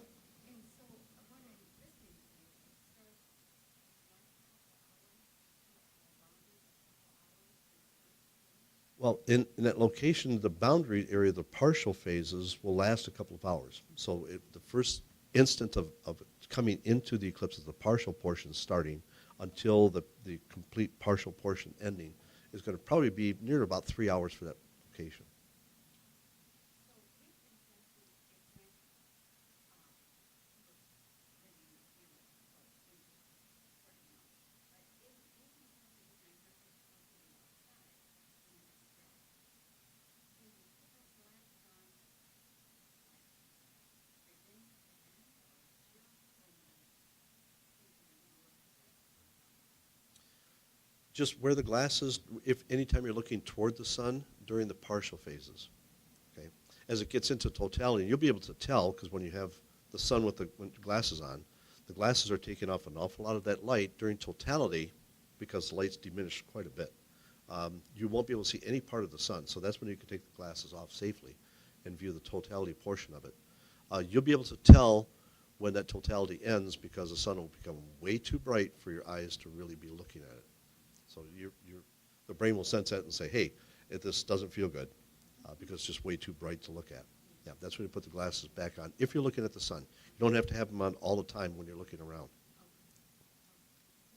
Well, in that location, the boundary area, the partial phases will last a couple of hours. So the first instant of coming into the eclipse is the partial portion starting until the complete partial portion ending is going to probably be near about 3 hours for that location. Just wear the glasses if anytime you're looking toward the sun during the partial phases. Okay, as it gets into totality, you'll be able to tell because when you have the sun with the glasses on, the glasses are taking off an awful lot of that light during totality because the light's diminished quite a bit. You won't be able to see any part of the sun, so that's when you can take the glasses off safely and view the totality portion of it. You'll be able to tell when that totality ends because the sun will become way too bright for your eyes to really be looking at it. So the brain will sense that and say, hey, this doesn't feel good because it's just way too bright to look at. Yeah, that's when you put the glasses back on. If you're looking at the sun, you don't have to have them on all the time when you're looking around.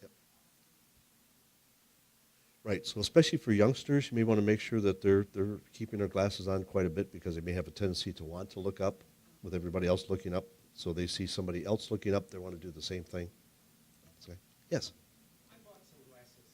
Yep. Right, so especially for youngsters, you may want to make sure that they're keeping their glasses on quite a bit because they may have a tendency to want to look up with everybody else looking up. So they see somebody else looking up, they want to do the same thing. So, yes? I bought some glasses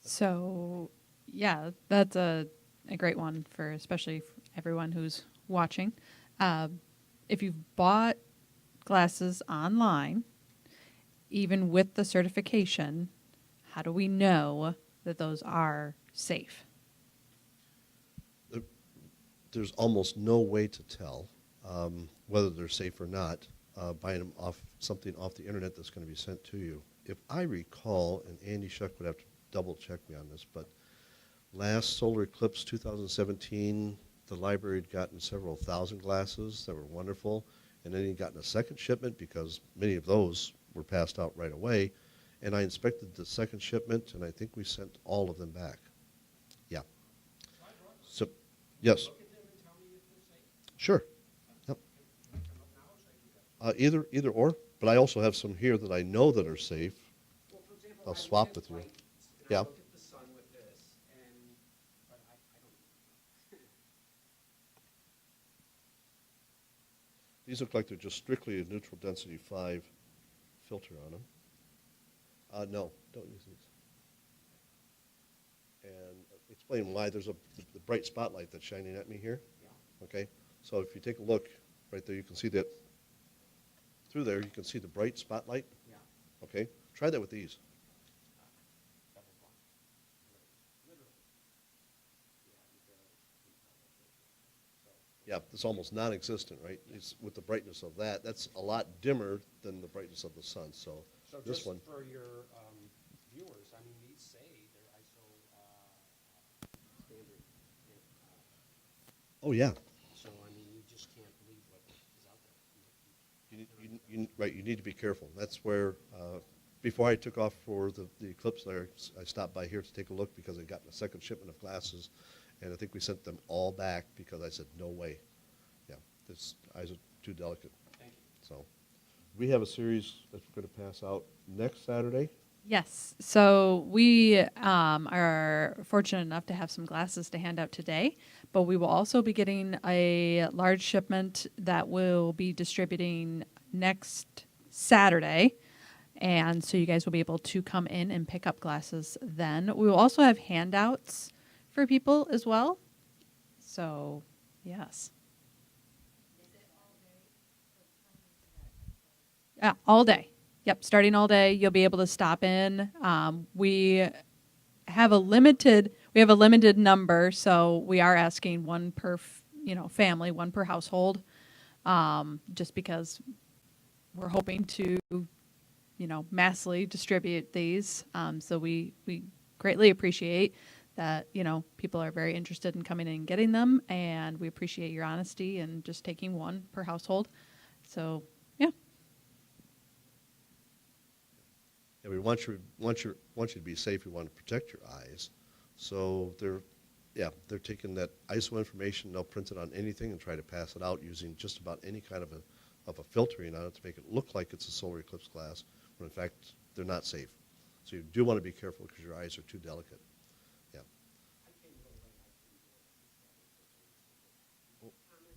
So, yeah, that's a great one for especially for everyone who's watching. If you've bought glasses online, even with the certification, how do we know that those are safe? There's almost no way to tell whether they're safe or not buying them off something off the internet that's going to be sent to you. If I recall, and Andy Shuck would have to double check me on this, but last Solar Eclipse 2017, the library had gotten several thousand glasses that were wonderful, and then he'd gotten a second shipment because many of those were passed out right away. And I inspected the second shipment, and I think we sent all of them back. Yeah. So, yes. Sure. Yep. Either or, but I also have some here that I know that are safe. Well, for example, I'll I swap look with you. at light, and Yeah. I look at the sun with this, but I don't. These look like they're just strictly a neutral density 5 filter on them. No, don't use these. And explain why there's the bright spotlight that's shining at me here. Yeah. Okay, so if you take a look right there, you can see that through there, you can see the bright spotlight. Yeah. Okay, try that with these. Double blind. Literally. Yeah, it's almost non-existent, right? It's with the brightness of that. That's a lot dimmer than the brightness of the sun. So this just one, for your viewers, I mean, these say they're ISO standard. oh yeah, So, I mean, you just can't believe what is out there. right. You need to be careful. That's where before I took off for the eclipse there, I stopped by here to take a look because I'd gotten a second shipment of glasses, and I think we sent them all back because I said no way. Yeah, this eyes are too delicate. Thank you. So we have a series that we're going to pass out next Saturday. Yes. So we are fortunate enough to have some glasses to hand out today, but we will also be getting a large shipment that will be distributing next Saturday. And so you guys will be able to come in and pick up glasses then. We will also have handouts for people as well. So, yes. Yeah, all day. Yep, starting all day. You'll be able to stop in. We have a limited number, so we are asking one per family, one per household, just because we're hoping to massively distribute these. So we greatly appreciate that people are very interested in coming in and getting them, and we appreciate your honesty and just taking one per household. So yeah. And we want you to be safe. We want to protect your eyes. So they're taking that ISO information, they'll print it on anything and try to pass it out using just about any kind of a filtering on it to make it look like it's a solar eclipse glass, when in fact they're not safe. So you do want to be careful because your eyes are too delicate. Yeah. I came a little late. I couldn't do it. Oh. Comment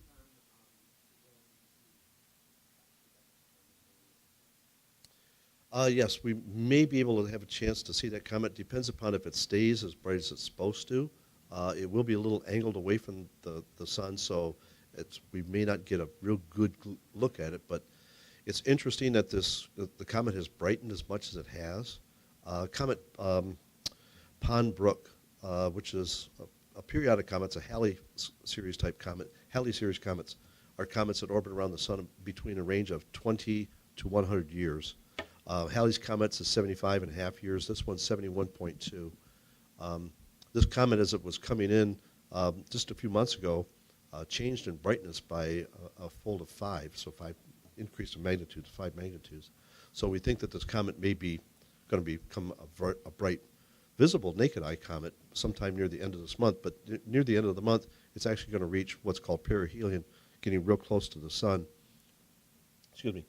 on the Yes, we may be able to have a chance to see that comet. Depends upon if it stays as bright as it's supposed to. It will be a little angled away from the sun, so we may not get a real good look at it. But it's interesting that the comet has brightened as much as it has. Comet Pond Brook, which is a periodic comet, it's a Halley series type comet. Halley series comets are comets that orbit around the sun between a range of 20 to 100 years. Halley's comets is 75 and a half years. This one's 71.2. This comet, as it was coming in just a few months ago, changed in brightness by a fold of 5, so 5 increased in magnitude to 5 magnitudes. So we think that this comet may be going to become a bright, visible naked eye comet sometime near the end of this month. But near the end of the month, it's actually going to reach what's called perihelion, getting real close to the sun. Excuse me.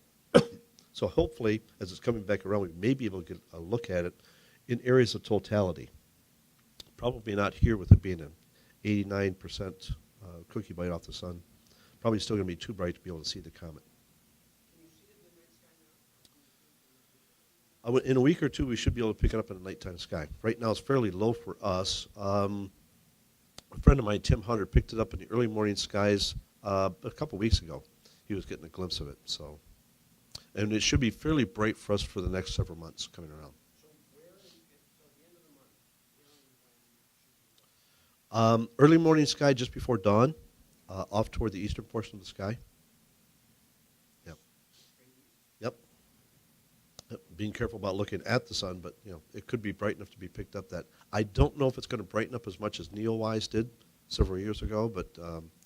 So hopefully, as it's coming back around, we may be able to get a look at it in areas of totality. Probably not here with it being an 89% cookie bite off the sun. Probably still going to be too bright to be able to see the comet. Can you see it in the night sky now? In a week or two, we should be able to pick it up in the nighttime sky. Right now, it's fairly low for us. A friend of mine, Tim Hunter, picked it up in the early morning skies a couple weeks ago. He was getting a glimpse of it. And it should be fairly bright for us for the next several months coming around. So where at the end of the month, where and when should we Early morning sky just before dawn, off toward the eastern portion of the sky. Yep. Yep. Being careful about looking at the sun, but it could be bright enough to be picked up. That I don't know if it's going to brighten up as much as Neowise did several years ago, but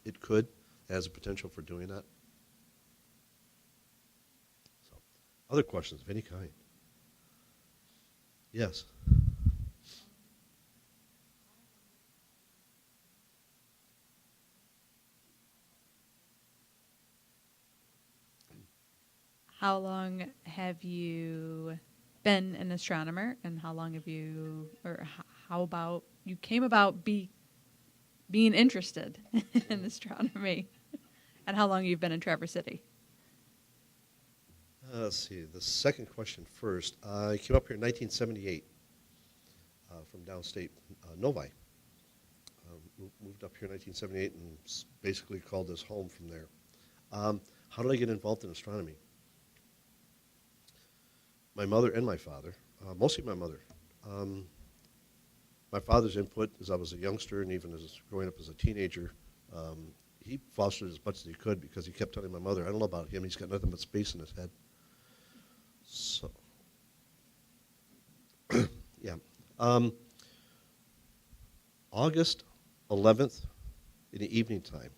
it could. It has a potential for doing that. So, other questions of any kind? Yes. How long have you been an astronomer, and how long have you, or how about you came about being interested in astronomy, and how long you've been in Traverse City? Let's see, the second question first. I came up here in 1978 from downstate Novi. Moved up here in 1978 and basically called this home from there. How did I get involved in astronomy? My mother and my father, mostly my mother. My father's input as I was a youngster and even as growing up as a teenager, he fostered as much as he could because he kept telling my mother, I don't know about him, he's got nothing but space in his head. So, yeah. August 11th in the evening time.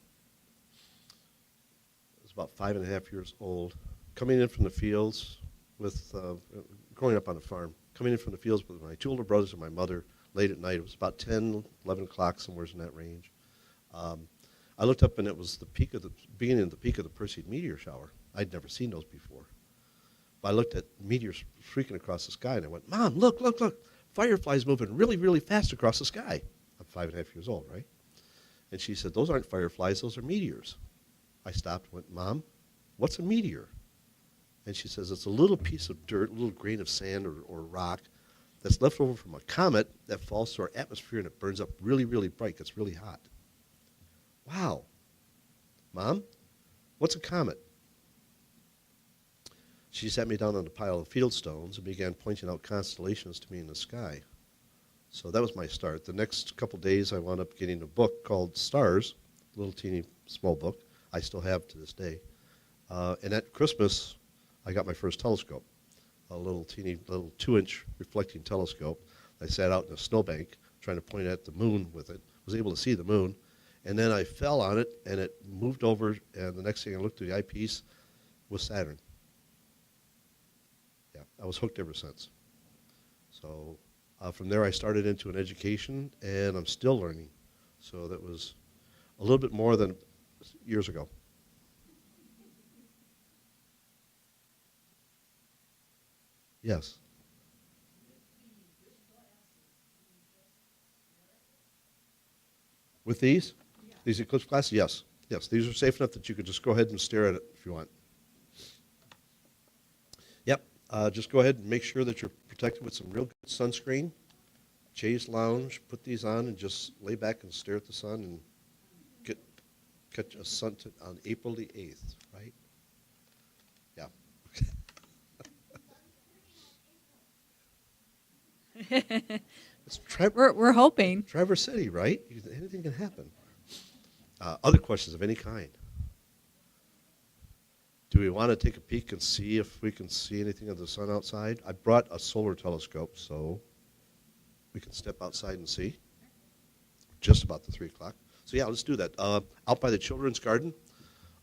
I was about 5.5 years old, coming in from the fields with, growing up on a farm, coming in from the fields with my two older brothers and my mother late at night. It was about 10, 11 o'clock, somewhere in that range. I looked up and it was the beginning of the peak of the Perseid meteor shower. I'd never seen those before. But I looked at meteors streaking across the sky, and I went, Mom, look, look, look. Fireflies moving really, really fast across the sky. I'm 5.5 years old, right? And she said, those aren't fireflies, those are meteors. I stopped and went, Mom, what's a meteor? And she says, it's a little piece of dirt, a little grain of sand or rock that's left over from a comet that falls to our atmosphere and it burns up really, really bright, gets really hot. Wow. Mom, what's a comet? She sat me down on a pile of field stones and began pointing out constellations to me in the sky. So that was my start. The next couple days, I wound up getting a book called Stars, a little teeny small book. I still have to this day. And at Christmas, I got my first telescope, a little teeny, little 2-inch reflecting telescope. I sat out in a snowbank trying to point at the moon with it. Was able to see the moon. And then I fell on it, and it moved over, and the next thing I looked through the eyepiece was Saturn. Yeah, I was hooked ever since. So from there, I started into an education, and I'm still learning. So that was a little bit more than years ago. Yes. With these? Yeah. These eclipse glasses? Yes. Yes, these are safe enough that you could just go ahead and stare at it if you want. Yep. Just go ahead and make sure that you're protected with some real good sunscreen. Chaise lounge, put these on and just lay back and stare at the sun and catch a sunset on April the 8th, right? Yeah. We're hoping. Traverse City, right? Anything can happen. Other questions of any kind? Do we want to take a peek and see if we can see anything of the sun outside? I brought a solar telescope, so we can step outside and see. Just about the 3 o'clock. So yeah, let's do that. Out by the children's garden,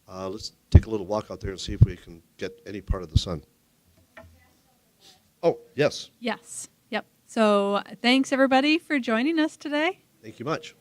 let's take a little walk out there and see if we can get any part of the sun. Oh, yes. Yes. Yep. So thanks, everybody, for joining us today. Thank you much.